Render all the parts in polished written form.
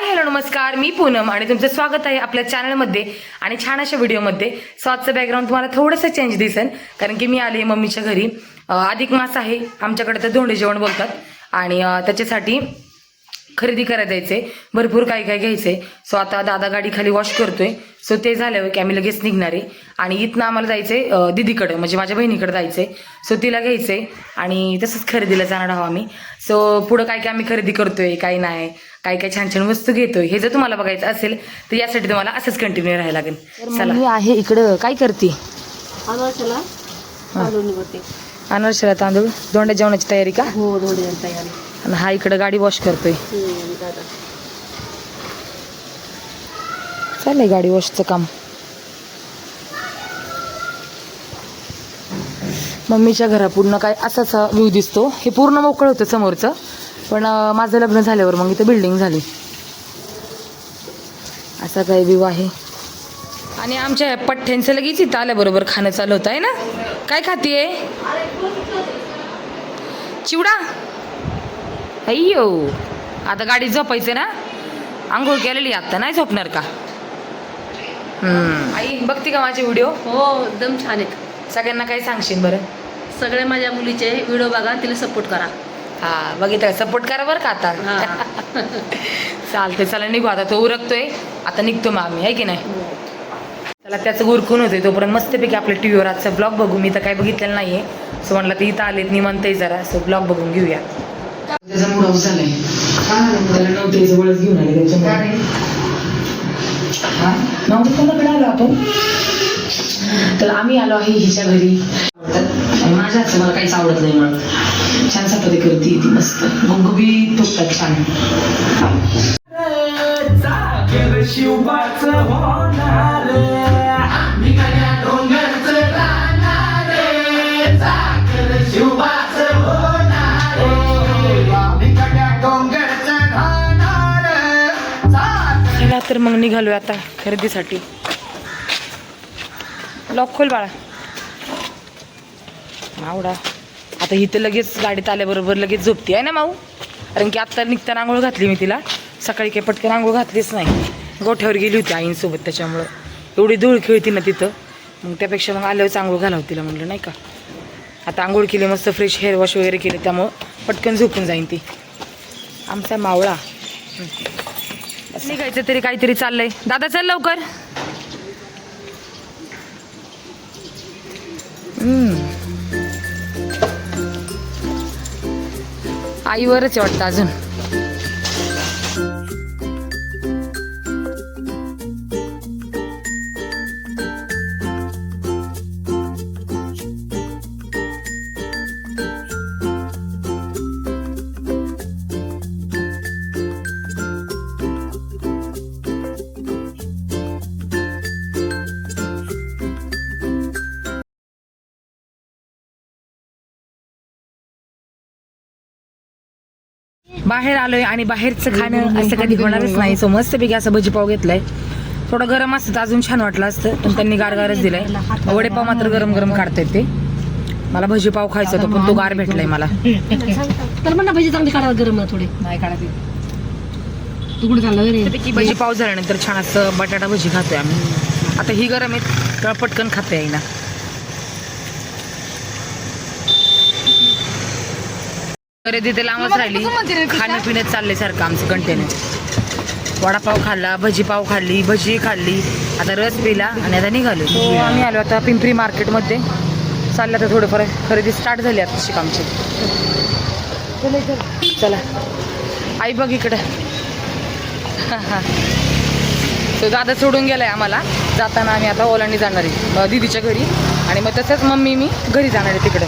Hello नमस्कार, मी पूनम आणि तुमचं स्वागत आहे आपल्या चॅनलमध्ये आणि छान अशा व्हिडिओमध्ये. आजचं बॅकग्राऊंड तुम्हाला थोडंसं चेंज दिसेल कारण की मी आली मम्मीच्या घरी. अधिक मास आहे आमच्याकडे, तर धोंडे जेवण बोलतात आणि त्याच्यासाठी खरेदी करायला जायचे, भरपूर काही काही घ्यायचे. सो आता दादा गाडी खाली वॉश करतोय. सो ते झाल्यावर की आम्ही लगेच निघणार आहे आणि इथनं आम्हाला जायचंय दीदीकडे, म्हणजे माझ्या बहिणीकडे जायचंय. सो तिला घ्यायचंय आणि तसंच खरेदीला जाणार आहोत आम्ही. सो पुढं काय काय आम्ही खरेदी करतोय, काय नाही, काय काय छान छान वस्तू घेतोय, हे जर तुम्हाला बघायचं असेल तर यासाठी तुम्हाला असंच कंटिन्यू राहायला लागेल. चला, मी आहे इकडं. काय करते? अनारशाला तांदूळ, दोंड्या जेवणाची तयारी का? हो, दोंड्याची तयारी. आणि हा इकडं गाडी वॉश करतोय. चाललंय गाडी वॉशचं काम. मम्मीच्या घरापूर्ण काय असाच व्ह्यू दिसतो. हे पूर्ण मोकळं होतं समोरचं, पण माझं लग्न झाल्यावर मग इथं बिल्डिंग झाली. असा काही व्ह्यू आहे. आणि आमच्या पठ्ठ्यांचं लगेच इथं आल्याबरोबर खाणं चालू होतं आहे ना. काय खातीये? चिवडा. अय्यो, आता गाडी झोपायचं ना. आंघोळ केलेली आता, नाही झोपणार का? आई बघते का माझे व्हिडिओ? हो, एकदम छान आहेत. सगळ्यांना काय सांगशील बरं? सगळे माझ्या मुलीचे व्हिडिओ बघा, तिला सपोर्ट करा. हा, बघितलं, सपोर्ट करा बरं का आता. चालते, चला निघू आता. तो उरकतोय, आता निघतो मग आम्ही, आहे की नाही? त्याला त्याचं उरकून होते तोपर्यंत मस्तपैकी आपल्या टीव्हीवर आजचा ब्लॉग बघू. मी तर काय बघितलेलं नाहीये. सो म्हणलं तर इथं आलेत निमंत जरा, सो ब्लॉग बघून घेऊया. त्याचा मूड ऑफ झालाय. त्याला नवरीचं बळच घेऊन आले त्याच्यामुळे. नवरीकडे आलो आपण, तर आम्ही आलो आहे हिच्या घरी. माझ्या हातचं मला काहीच आवडत नाही. मला छान चपाती करते ती, मस्त गुबगुबीत तुपतात छान. चला तर मग निघालोय आता खरेदीसाठी. लॉक खोल बाळा. मावडा आता इथं लगेच गाडीत आल्याबरोबर लगेच झोपती आहे ना माऊ. कारण की आत्ता निघताना आंघोळ घातली मी तिला. सकाळी काही पटकन आंघोळ घातलीच नाही, गोठ्यावर गेली होती आईंसोबत. त्याच्यामुळं एवढी धूळ खेळती ना तिथं, मग त्यापेक्षा मग आल्यावरच आंघोळ घालावं तिला म्हणलं, नाही का. आता आंघोळ केली, मस्त फ्रेश हेअर वॉश वगैरे केले, त्यामुळं पटकन झोपून जाईन ती. आमचा मावळा. निघायचं तरी काहीतरी चाललंय. दादा चल लवकर. आईवरच वाटतं अजून. बाहेर आलोय आणि बाहेरचं खाणं असं कधी होणारच नाही. सो मस्तपैकी असं भजीपाव घेतलाय. थोडं गरम असतं तर अजून छान वाटलं असतं, पण त्यांनी गारगारच दिलाय. वडेपाव मात्र गरम गरम काढतायत ते. मला भजीपाव खायचा होता, पण तो गार भेटलाय मला. तर म्हणा भजी चांगली काढा, गरम थोडे नाही काढायचे. तुकडे चाललं भजीपाव झाल्यानंतर छान असं बटाटा भजी खातोय आम्ही. आता ही गरम आहे तर पटकन खाते आहे ना. खरेदी ते लांबच राहिली. खाणं पिण्यात चाललंय सारखं आमचं कंटिन्यू. वडापाव खाल्ला, भजीपाव खाल्ली, भजी खाल्ली, आता रस पिला आणि आता निघालो. आम्ही आलो आता पिंपरी मार्केटमध्ये. चाललं तर थोडंफार खरेदी स्टार्ट झाली आता शिक आमची. चला आई बघ इकडं. तो दादा सोडून गेलाय आम्हाला. जाताना आम्ही आता ओलांडी जाणार आहे दीदीच्या घरी, आणि मग तसंच मम्मी मी घरी जाणार आहे तिकडे.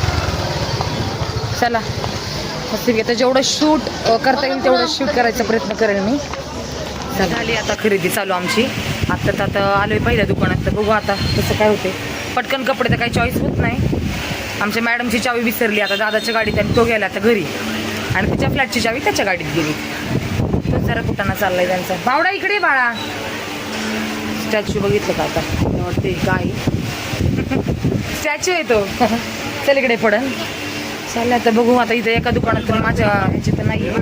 चला मस्त. आता जेवढं शूट करता येईल तेवढं शूट करायचा प्रयत्न करेल मी. झाली आता खरेदी चालू आमची. आता आलोय पहिल्या दुकानात, तर बघू आता कसं काय होते. पटकन कपडे तर काही चॉईस होत नाही. आमच्या मॅडमची चावी विसरली आता दादाच्या गाडीत, आणि तो गेला आता घरी, आणि तिच्या फ्लॅटची चावी त्याच्या गाडीत गेली. तो जरा कुठाना चाललाय त्यांचा. बावडा इकडे बाळा. स्टॅच्यू बघितलं का आता? वाटते काय स्टॅच्यू आहे तो. चल इकडे पडन. चाललं आता बघू. आता इथे एका दुकानात तर माझ्या ह्याची तर नाही आहे.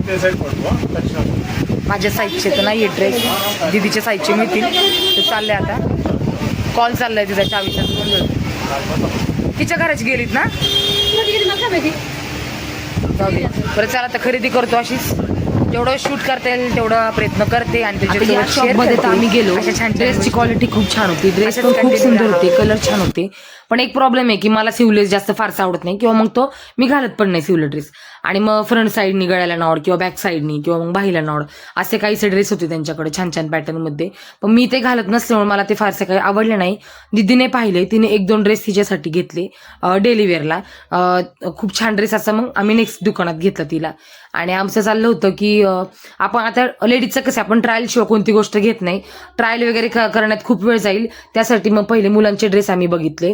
माझ्या साईजचे तर नाही आहे ड्रेस, दीदीच्या साईजचे मिळतील. तर चालले आता, कॉल चाललाय तिचा चावीचा. तिच्या घराची गेलीत ना, जाऊ दे. बरं चला आता खरेदी करतो अशीच, जेवढं शूट करता येईल तेवढा प्रयत्न करते. आणि या शॉपमध्ये तर आम्ही गेलो, ड्रेसची क्वालिटी खूप छान होती, ड्रेस पण खूप सुंदर होते, कलर छान होते. पण एक प्रॉब्लेम आहे की मला सिवलेस जास्त फारसा आवडत नाही, किंवा मग तो मी घालत पण नाही सिवलेस ड्रेस. आणि मग फ्रंट साईडनी गळ्याला नॉड किंवा बॅक साईडनी किंवा मग बाहीला नॉड असे काहीसे ड्रेस होते त्यांच्याकडे छान छान पॅटर्नमध्ये. पण मी ते घालत नसल्यामुळे मला ते फारसे काही आवडले नाही. दीदीने पाहिले, तिने 1-2 ड्रेस तिच्यासाठी घेतले डेली वेअरला. खूप छान ड्रेस असं मग आम्ही नेक्स्ट दुकानात घेतला तिला. आणि आमचं चाललं होतं की आपण आता लेडीजचं कसं आपण ट्रायल शिवाय कोणती गोष्ट घेत नाही, ट्रायल वगैरे करण्यात खूप वेळ जाईल, त्यासाठी मग पहिले मुलांचे ड्रेस आम्ही बघितले.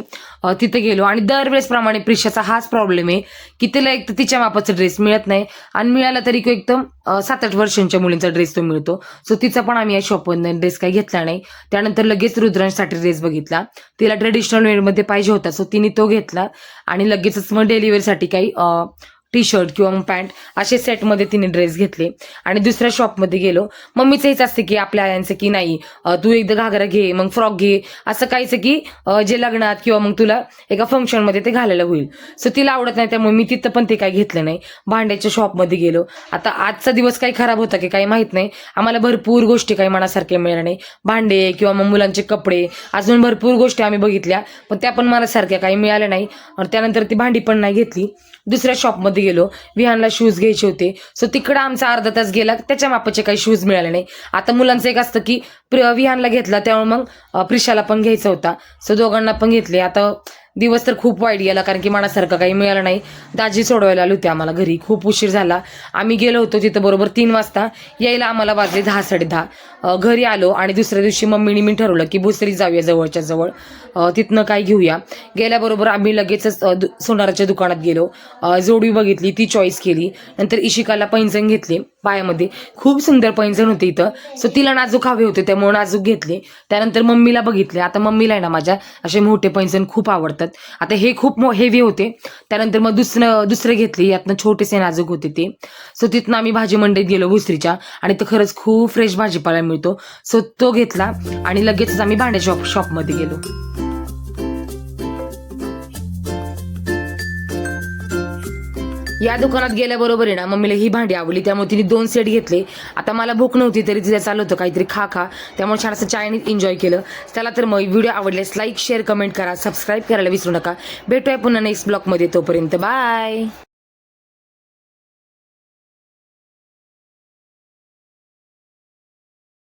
तिथे गेलो आणि दरवेळेसप्रमाणे प्रिशाचा हाच प्रॉब्लेम आहे की तिला एक तर तिच्या मापाचा ड्रेस मिळत नाही, आणि मिळाला तरी एकदम 7-8 वर्षांच्या मुलींचा ड्रेस तो मिळतो. सो तिचा पण आम्ही या शॉपमधून ड्रेस काही घेतला नाही. त्यानंतर लगेच रुद्रांसाठी ड्रेस बघितला, तिला ट्रेडिशनल वेअरमध्ये पाहिजे होता, सो तिने तो घेतला. आणि लगेचच मग डेली वेअरसाठी काही टी शर्ट किंवा मग पॅन्ट असे सेटमध्ये तिने ड्रेस घेतले. आणि दुसऱ्या शॉपमध्ये गेलो. मम्मीचं हेच असते की आपल्या आयांचं की नाही तू एकदा घागरा घे मग फ्रॉक घे, असं काहीच की जे लग्नात किंवा मग तुला एका फंक्शनमध्ये ते घालायला होईल. सो तिला आवडत नाही, त्यामुळे मी तिथं पण ते काही घेतलं नाही. भांड्याच्या शॉपमध्ये गेलो. आता आजचा दिवस काही खराब होता की काही माहित नाही, आम्हाला भरपूर गोष्टी काही मनासारख्या मिळाल्या नाही. भांडे किंवा मग मुलांचे कपडे अजून भरपूर गोष्टी आम्ही बघितल्या, पण त्या पण मनासारख्या काही मिळाल्या नाही. आणि त्यानंतर ती भांडी पण नाही घेतली. दुसऱ्या शॉपमध्ये गेलो, विहानला शूज घ्यायचे होते. सो तिकडं आमचा अर्धा तास गेला, त्याच्या मापाचे काही शूज मिळाले नाही. आता मुलांचं एक असतं की विहानला घेतला त्यामुळे मग प्रिशाला पण घ्यायचा होता, सो दोघांना पण घेतले. आता दिवस तर खूप वाईट गेला कारण की मनासारखं काही मिळालं नाही. दाजी सोडवायला आले होते आम्हाला घरी, खूप उशीर झाला. आम्ही गेलो होतो तिथं बरोबर 3 वाजता, यायला आम्हाला वाजले 10-10:30. घरी आलो आणि दुसऱ्या दिवशी मम्मीने मी ठरवलं की भोसरी जाऊया जवळच्या जवळ, तिथनं काही घेऊया. गेल्याबरोबर आम्ही लगेचच सोनाराच्या दुकानात गेलो, जोडी बघितली, ती चॉईस केली. नंतर इशिकाला पैंजण घेतले पायामध्ये, खूप सुंदर पैंजण होते इथं, सो तिला नाजूक हवे होते त्यामुळे नाजूक घेतले. त्यानंतर मम्मीला बघितले. आता मम्मीला आहे ना माझ्या असे मोठे पैंजण खूप आवडतात. आता हे खूप हेवी होते, त्यानंतर मग दुसरे घेतले, यातनं छोटेसे नाजूक होते ते. सो तिथनं आम्ही भाजी मंडईत गेलो भोसरीच्या, आणि तर खरंच खूप फ्रेश भाजीपाला मिळतो, सो तो घेतला. आणि लगेचच आम्ही भांड्या शॉपमध्ये गेलो. या दुकानात गेल्याबरोबर आहे ना मम्मीला ही भांडी आवडली, त्यामुळे तिने 2 सेट घेतले. आता मला भूक नव्हती तरी तिला चालू होतं काहीतरी खा, त्यामुळे छान असं चायनीज एन्जॉय केलं. त्याला तर मग व्हिडिओ आवडल्यास लाईक शेअर कमेंट करा, सबस्क्राईब करायला विसरू नका. भेटूया पुन्हा नेक्स्ट ब्लॉगमध्ये, तोपर्यंत बाय.